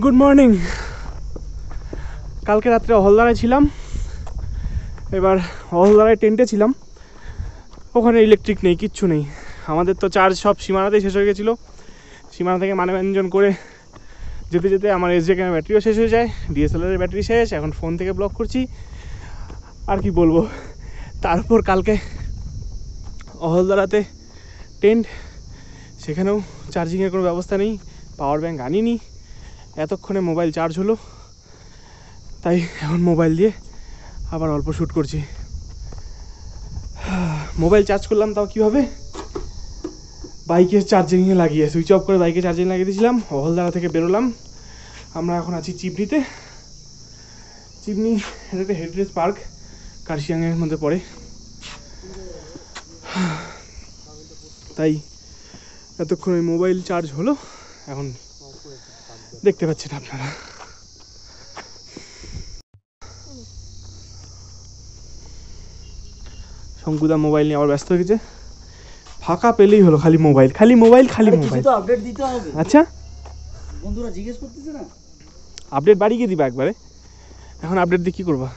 Good morning. কালকে রাত্রে হলদারায় ছিলাম, এবার হলদারায় টেন্টে ছিলাম। ওখানে ইলেকট্রিক নেই, কিচ্ছু নেই। আমাদের তো চার্জ সব সীমানাতেই শেষ হয়ে গেছিলো। সীমানা থেকে মানবঞ্জন করে যেতে যেতে আমার এসডি ক্যামের ব্যাটারিও শেষ হয়ে যায়, ডিএসএলআরের ব্যাটারি শেষ, এখন ফোন থেকে ব্লক করছি। আর কি বলবো। তারপর কালকে হলদারাতে টেন্ট, সেখানেও চার্জিংয়ের কোনো ব্যবস্থা নেই, পাওয়ার ব্যাঙ্ক আনিনি। এতক্ষণে মোবাইল চার্জ হলো, তাই এখন মোবাইল দিয়ে আবার অল্প শ্যুট করছি। মোবাইল চার্জ করলাম তাও কীভাবে, বাইকের চার্জিংয়ে লাগিয়ে সুইচ অফ করে বাইকে চার্জিং লাগিয়ে দিয়েছিলাম। হলদারা থেকে বেরোলাম, আমরা এখন আছি চিবনিতে। চিবনি এটা একটা হেরিটেজ পার্ক, কার্শিয়াংয়ের মধ্যে পড়ে। তাই এতক্ষণ ওই মোবাইল চার্জ হলো, এখন দেখতে পাচ্ছেন আপনারা। শঙ্কুদা মোবাইল নিয়ে আবার ব্যস্ত হয়ে গেছে। ফাঁকা পেলেই হলো, খালি মোবাইল খালি মোবাইল খালি মোবাইল। আপডেট দিতে হবে। আচ্ছা, বন্ধুরা জিজ্ঞেস করতেছে না, আপডেট বাড়ি গিয়ে দিবা একবারে। এখন আপডেট দিয়ে কী করবা?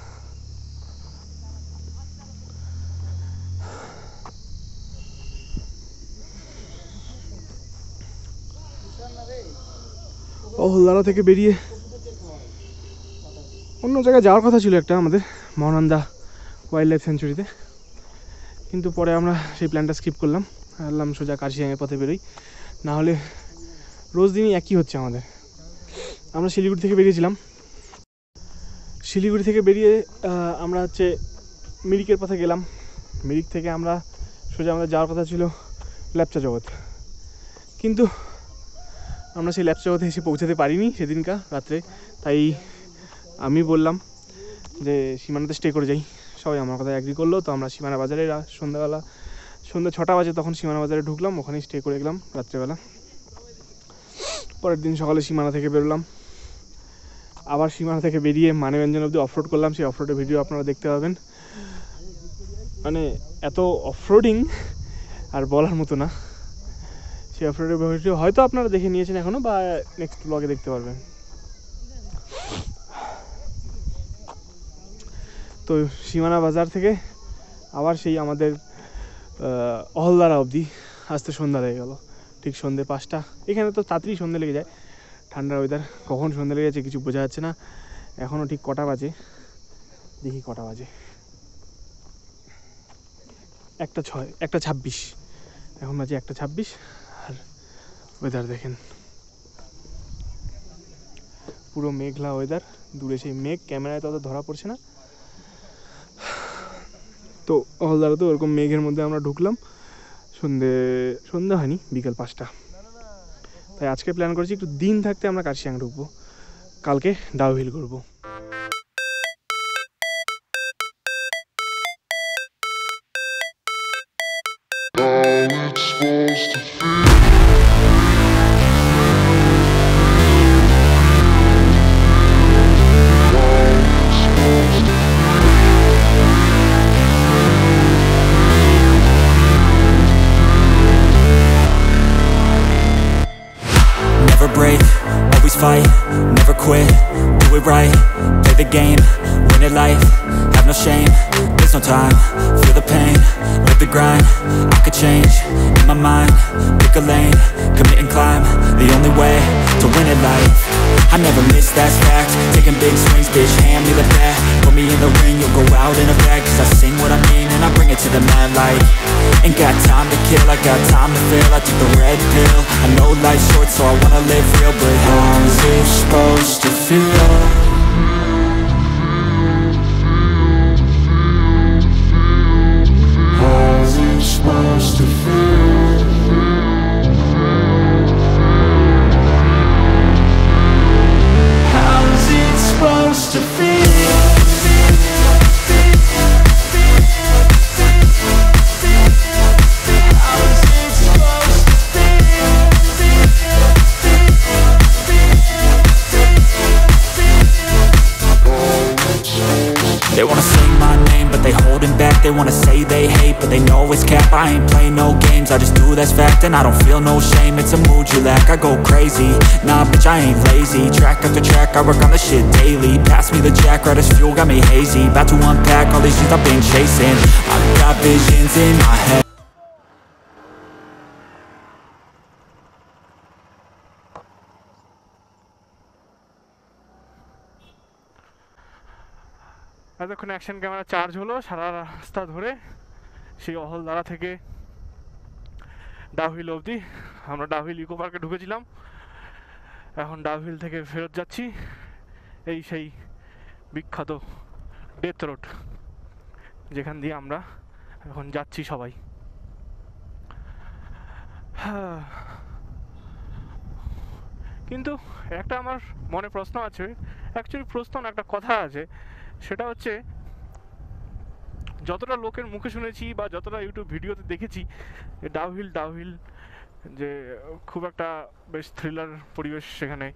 হলদারা থেকে বেরিয়ে অন্য জায়গায় যাওয়ার কথা ছিল একটা, আমাদের মহানন্দা ওয়াইল্ড লাইফ সেঞ্চুরিতে, কিন্তু পরে আমরা সেই প্ল্যানটা স্কিপ করলাম। ভাবলাম সোজা কার্শিয়াংয়ের পথে বেরোই, নাহলে রোজ দিনই একই হচ্ছে আমাদের। আমরা শিলিগুড়ি থেকে বেরিয়েছিলাম, শিলিগুড়ি থেকে বেরিয়ে আমরা হচ্ছে মিরিকের পথে গেলাম। মিরিক থেকে আমরা সোজা আমাদের যাওয়ার কথা ছিল ল্যাপচা জগৎ, কিন্তু আমরা সেই ল্যাপচা জগতে এসে পৌঁছাতে পারিনি সেদিনকার রাত্রে। তাই আমি বললাম যে সীমানাতে স্টে করে যাই, সবাই আমার কথা অ্যাগ্রি করলো। তো আমরা সীমানা বাজারে সন্ধ্যা 6টা বাজে তখন সীমানা বাজারে ঢুকলাম, ওখানেই স্টে করে গেলাম রাত্রেবেলা। পরের দিন সকালে সীমানা থেকে বেরোলাম, আবার সীমানা থেকে বেরিয়ে মানবঞ্জন অবধি অফরোড করলাম। সেই অফরোডের ভিডিও আপনারা দেখতে পাবেন। মানে এত অফরোডিং আর বলার মতো না। সেই অফরোডের ভিডিও হয়তো আপনারা দেখে নিয়েছেন এখনও, বা নেক্সট ব্লগে দেখতে পারবেন। তো সীমানা বাজার থেকে আবার সেই আমাদের হলদারা অবধি আসতে সন্ধ্যা হয়ে গেল, ঠিক সন্ধ্যে 5টা। এখানে তো তাড়াতাড়ি সন্ধ্যে লেগে যায়, ঠান্ডার ওয়েদার, কখন সন্ধ্যে লেগে যাচ্ছে কিছু বোঝা যাচ্ছে না। এখনও ঠিক কটা বাজে, দেখি কটা বাজে, 1:26, এখন বাজে 1:26। আর ওয়েদার দেখেন, পুরো মেঘলা ওয়েদার, দূরে সেই মেঘ ক্যামেরায় তত ধরা পড়ছে না। তো হলদারা তো ওরকম মেঘের মধ্যে আমরা ঢুকলাম, সন্ধে হয়নি, বিকেল 5টা। তাই আজকে প্ল্যান করেছি একটু দিন থাকতে আমরা কার্শিয়াং ঢুকবো, কালকে ডাউহিল করবো। Fight, never quit, do it right, play the game, win it life, have no shame, there's no time, feel the pain, live the grind, I could change, in my mind, pick a lane, commit and climb, the only way to win it life, I never miss, that's fact, taking big swings, bitch, hand me the bat, put me in the ring, you'll go out in a bag, cause I sing what I mean and I bring it to the mad light, ain't got time to kill, I got time to feel, I took the red pill, I know life's short so I wanna live real, but how's it supposed to feel? How's it supposed to feel? How's it supposed to feel? They wanna say they hate, but they know it's cap. I ain't playing no games, I just do that's fact. And I don't feel no shame, it's a mood you lack. I go crazy, nah bitch I ain't lazy. Track after track, I work on the shit daily. Pass me the jack, right as fuel, got me hazy. About to unpack all these things I've been chasing. I've got visions in my head. এতক্ষণ action camera charge হলো সারা রাস্তা ধরে, সেই অহলদারা থেকে ডাউহিল অবধি। আমরা Dowhill eco পার্কে ঢুকেছিলাম, এখন ডাউহিল থেকে ফেরত যাচ্ছি এই সেই বিখ্যাত ডেথ রোড, যেখান দিয়ে আমরা এখন যাচ্ছি সবাই। কিন্তু একটা আমার মনে প্রশ্ন আছে, অ্যাকচুয়ালি প্রশ্ন না, একটা কথা আছে, সেটা হচ্ছে যতটা লোকের মুখে শুনেছি বা যতটা ইউটিউব ভিডিওতে দেখেছি ডাউহিল যে খুব একটা বেশ থ্রিলার পরিবেশ, সেখানে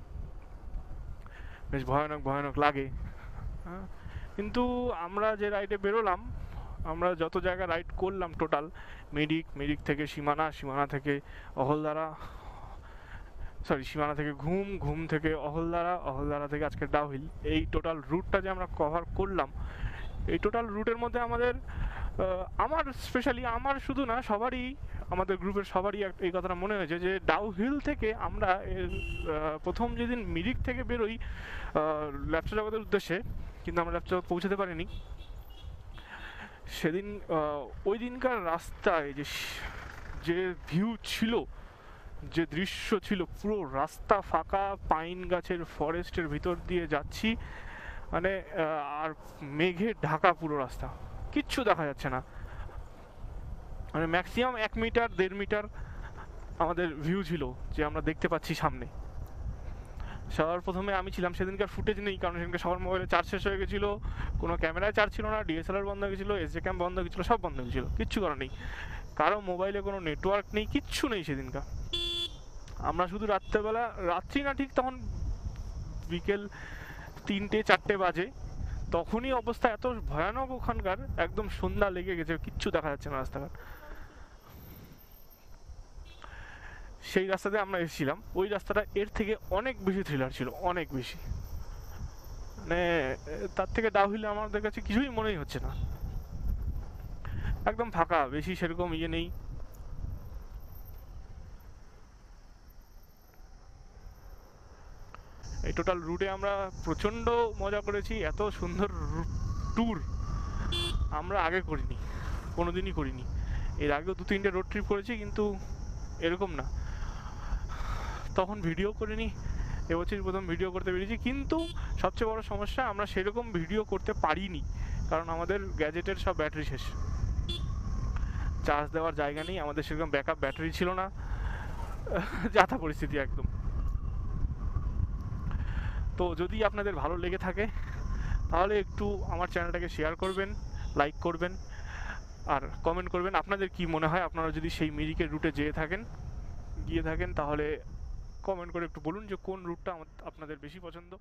বেশ ভয়ানক লাগে। কিন্তু আমরা যে রাইডে বেরোলাম, আমরা যত জায়গা রাইড করলাম টোটাল, মিরিক থেকে সীমানা থেকে অহলদারা, সীমানা থেকে ঘুম থেকে অহলদারা থেকে আজকে ডাউহিল, এই টোটাল রুটটা যে আমরা কভার করলাম, এই টোটাল রুটের মধ্যে আমার স্পেশালি আমার শুধু না, সবারই, আমাদের গ্রুপের সবারই এই কথাটা মনে হয়েছে যে ডাউহিল থেকে আমরা প্রথম যেদিন মিরিক থেকে বেরোই ল্যাপচা জগতের উদ্দেশ্যে, কিন্তু আমরা ল্যাপচা জগৎ পৌঁছাতে পারিনি সেদিন। ওই দিনকার রাস্তায় যে ভিউ ছিল, যে দৃশ্য ছিল, পুরো রাস্তা ফাঁকা, পাইন গাছের ফরেস্টের ভিতর দিয়ে যাচ্ছি, মানে আর মেঘে ঢাকা পুরো রাস্তা, কিচ্ছু দেখা যাচ্ছে না, মানে ম্যাক্সিমাম 1 মিটার 1.5 মিটার আমাদের ভিউ ছিল যে আমরা দেখতে পাচ্ছি সামনে। সবার প্রথমে আমি ছিলাম, সেদিনকার ফুটেজ নেই কারণ সেদিনকার সবার মোবাইলে চার্জ শেষ হয়ে গেছিলো, কোনো ক্যামেরায় চার্জ ছিল না, ডিএসএলআর বন্ধ হয়ে গেছিলো, এসডি ক্যাম বন্ধ হয়ে গেছিলো, সব বন্ধ হয়ে গেছিলো, কিচ্ছু করার নেই, কারো মোবাইলে কোনো নেটওয়ার্ক নেই, কিচ্ছু নেই সেদিনকার। আমরা শুধু রাত্রেবেলা, রাত্রি না ঠিক তখন বিকেল 3-4 বাজে, তখনই অবস্থা এত ভয়ানক ওখানকার, একদম সন্ধ্যা লেগে গেছে, কিচ্ছু দেখা যাচ্ছে না রাস্তাঘাট। সেই রাস্তাতে আমরা এসেছিলাম, ওই রাস্তাটা এর থেকে অনেক বেশি থ্রিলার ছিল, অনেক বেশি, মানে তার থেকে ডাউহিলে আমাদের কাছে কিছুই মনেই হচ্ছে না, একদম ফাঁকা, বেশি সেরকম ইয়ে নেই। এই টোটাল রুটে আমরা প্রচণ্ড মজা করেছি, এত সুন্দর ট্যুর আমরা আগে করিনি, কোনোদিনই করিনি। এর আগেও 2-3টে রোড ট্রিপ করেছি, কিন্তু এরকম না, তখন ভিডিও করিনি, এবছরই প্রথম ভিডিও করতে পেরেছি। কিন্তু সবচেয়ে বড় সমস্যা, আমরা সেরকম ভিডিও করতে পারিনি কারণ আমাদের গ্যাজেটের সব ব্যাটারি শেষ, চার্জ দেওয়ার জায়গা নেই, আমাদের সেরকম ব্যাকআপ ব্যাটারি ছিল না, যাতা পরিস্থিতি একদম। তো যদি আপনাদের ভালো লেগে থাকে তাহলে একটু আমার চ্যানেলটাকে শেয়ার করবেন, লাইক করবেন আর কমেন্ট করবেন আপনাদের কি মনে হয়। আপনারা যদি সেই মিরিকের রুটে গিয়ে থাকেন তাহলে কমেন্ট করে একটু বলুন যে কোন রুটটা আপনাদের বেশি পছন্দ।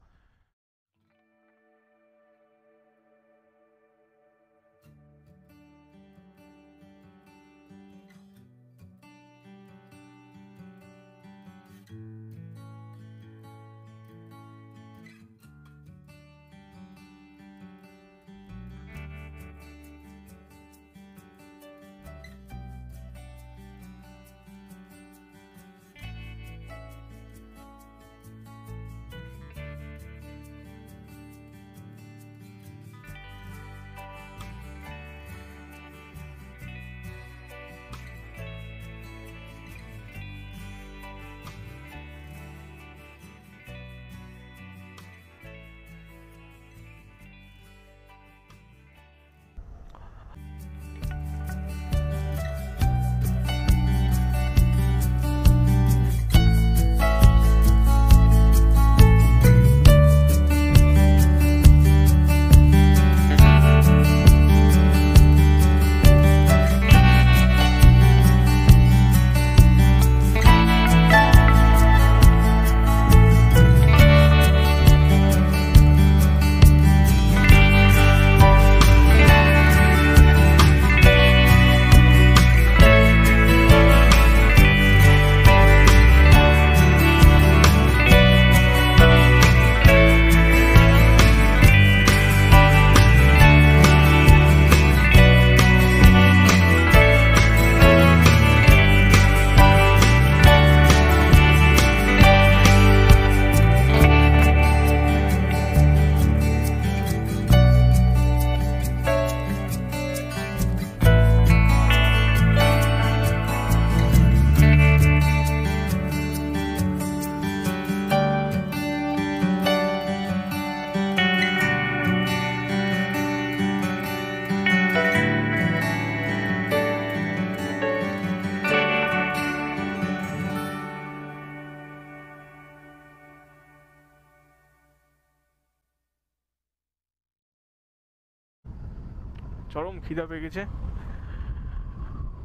চরম খিদা পেয়ে গেছে।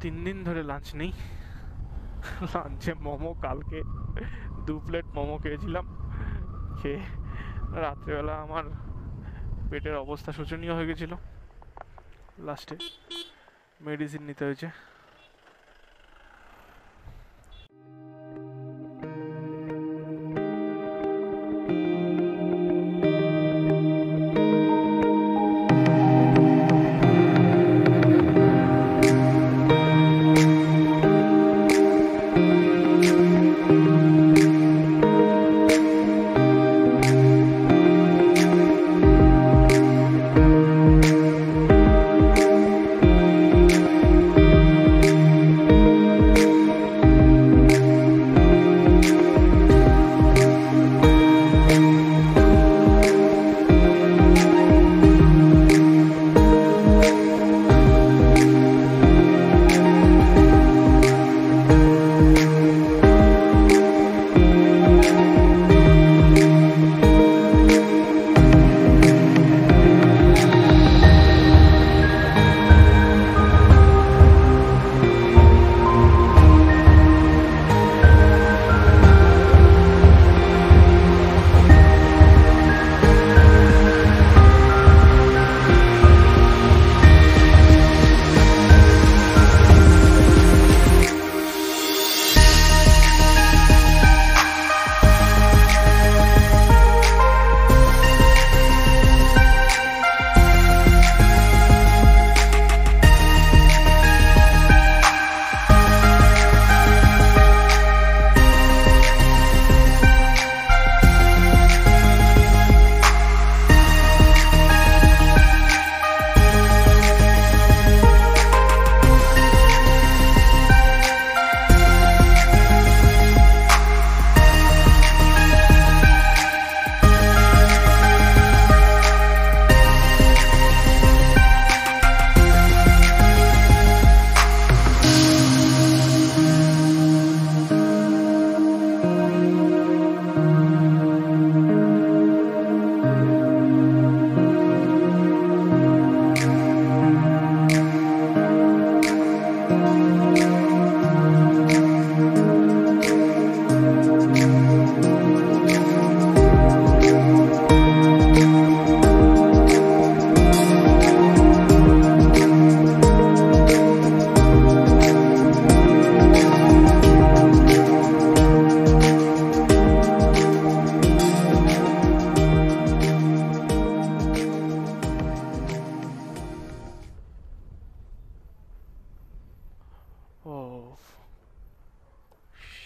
3 দিন ধরে লাঞ্চ নেই। লাঞ্চে মোমো, কালকে 2 প্লেট মোমো খেয়েছিলাম। খেয়ে রাত্রেবেলা আমার পেটের অবস্থা শোচনীয় হয়ে গেছিলো, লাস্টে মেডিসিন নিতে হয়েছে।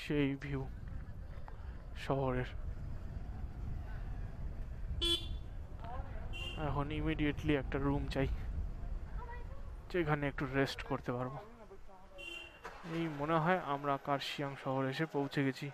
সেই ভিউ শহরের। এখন ইমিডিয়েটলি একটা রুম চাই, যেখানে একটু রেস্ট করতে পারবো। এই মনে হয় আমরা কার্শিয়াং শহরে এসে পৌঁছে গেছি।